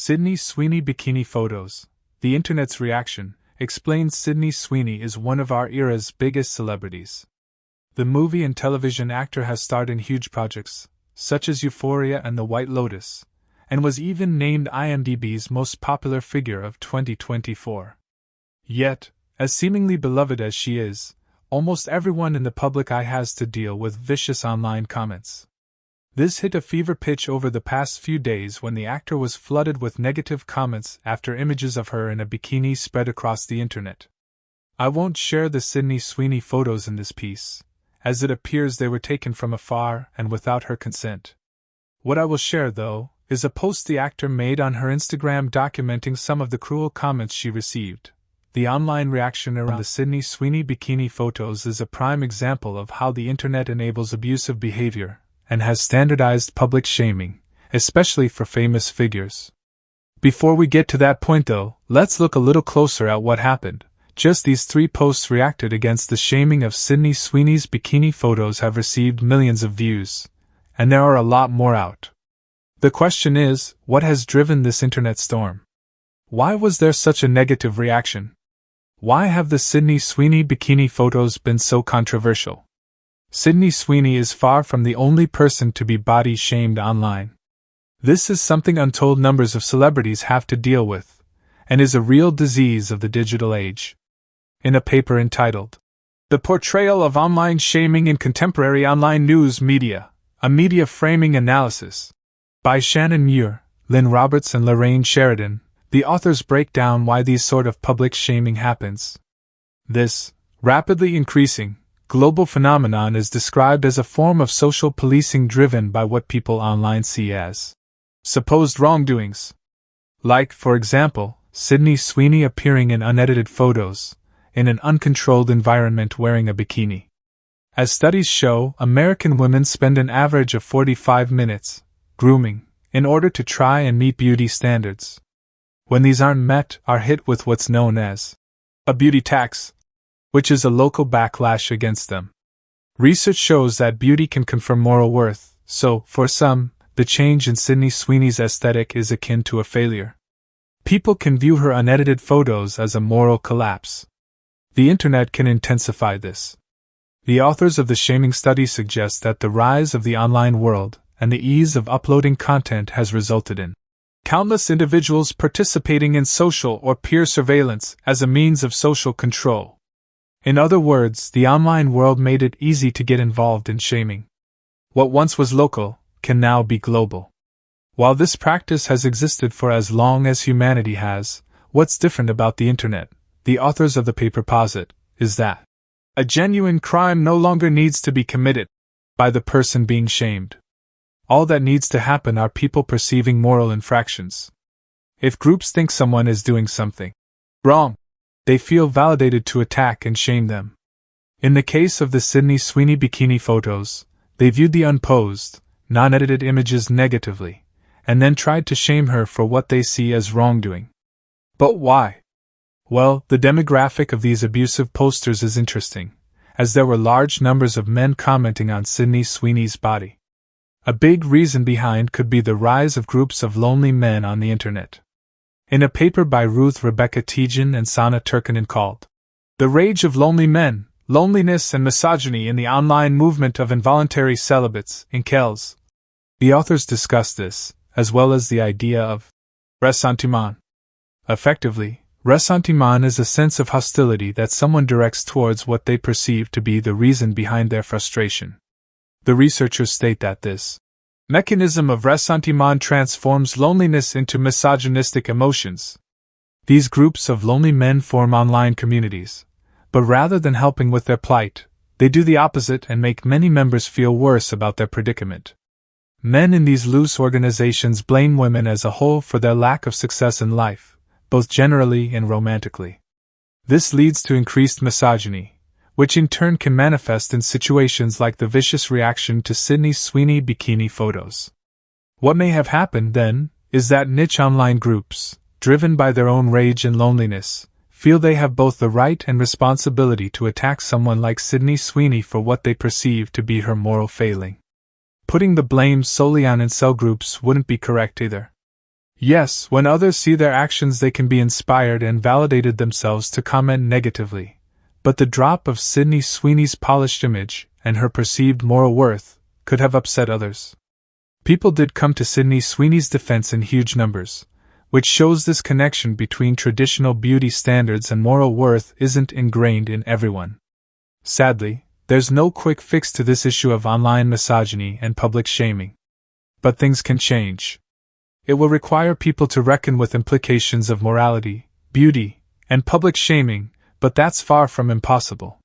Sydney Sweeney Bikini Photos. The Internet's reaction explains Sydney Sweeney is one of our era's biggest celebrities. The movie and television actor has starred in huge projects, such as Euphoria and The White Lotus, and was even named IMDb's most popular figure of 2024. Yet, as seemingly beloved as she is, almost everyone in the public eye has to deal with vicious online comments. This hit a fever pitch over the past few days when the actor was flooded with negative comments after images of her in a bikini spread across the internet. I won't share the Sydney Sweeney photos in this piece, as it appears they were taken from afar and without her consent. What I will share, though, is a post the actor made on her Instagram documenting some of the cruel comments she received. The online reaction around the Sydney Sweeney bikini photos is a prime example of how the internet enables abusive behavior and has standardized public shaming, especially for famous figures. Before we get to that point though, let's look a little closer at what happened. Just these 3 posts reacted against the shaming of Sydney Sweeney's bikini photos have received millions of views, and there are a lot more out. The question is, what has driven this internet storm? Why was there such a negative reaction? Why have the Sydney Sweeney bikini photos been so controversial? Sydney Sweeney is far from the only person to be body shamed online. This is something untold numbers of celebrities have to deal with, and is a real disease of the digital age. In a paper entitled, "The Portrayal of Online Shaming in Contemporary Online News Media, a Media Framing Analysis," by Shannon Muir, Lynn Roberts and Lorraine Sheridan, the authors break down why these sort of public shaming happens. This rapidly increasing global phenomenon is described as a form of social policing driven by what people online see as supposed wrongdoings. Like, for example, Sydney Sweeney appearing in unedited photos, in an uncontrolled environment wearing a bikini. As studies show, American women spend an average of 45 minutes grooming in order to try and meet beauty standards. When these aren't met, are hit with what's known as a beauty tax, which is a local backlash against them. Research shows that beauty can confer moral worth, so, for some, the change in Sydney Sweeney's aesthetic is akin to a failure. People can view her unedited photos as a moral collapse. The internet can intensify this. The authors of the shaming study suggest that the rise of the online world and the ease of uploading content has resulted in countless individuals participating in social or peer surveillance as a means of social control. In other words, the online world made it easy to get involved in shaming. What once was local can now be global. While this practice has existed for as long as humanity has, what's different about the internet, the authors of the paper posit, is that a genuine crime no longer needs to be committed by the person being shamed. All that needs to happen are people perceiving moral infractions. If groups think someone is doing something wrong, they feel validated to attack and shame them. In the case of the Sydney Sweeney bikini photos, they viewed the unposed, non-edited images negatively, and then tried to shame her for what they see as wrongdoing. But why? Well, the demographic of these abusive posters is interesting, as there were large numbers of men commenting on Sydney Sweeney's body. A big reason behind could be the rise of groups of lonely men on the internet. In a paper by Ruth Rebecca Tejan and Sana Turkinen called "The Rage of Lonely Men, Loneliness and Misogyny in the Online Movement of Involuntary Celibates" in Kells, the authors discuss this, as well as the idea of ressentiment. Effectively, ressentiment is a sense of hostility that someone directs towards what they perceive to be the reason behind their frustration. The researchers state that this mechanism of ressentiment transforms loneliness into misogynistic emotions. These groups of lonely men form online communities, but rather than helping with their plight, they do the opposite and make many members feel worse about their predicament. Men in these loose organizations blame women as a whole for their lack of success in life, both generally and romantically. This leads to increased misogyny, which in turn can manifest in situations like the vicious reaction to Sydney Sweeney bikini photos. What may have happened, then, is that niche online groups, driven by their own rage and loneliness, feel they have both the right and responsibility to attack someone like Sydney Sweeney for what they perceive to be her moral failing. Putting the blame solely on incel groups wouldn't be correct either. Yes, when others see their actions, they can be inspired and validated themselves to comment negatively. But the drop of Sydney Sweeney's polished image, and her perceived moral worth, could have upset others. People did come to Sydney Sweeney's defense in huge numbers, which shows this connection between traditional beauty standards and moral worth isn't ingrained in everyone. Sadly, there's no quick fix to this issue of online misogyny and public shaming. But things can change. It will require people to reckon with implications of morality, beauty, and public shaming, but that's far from impossible.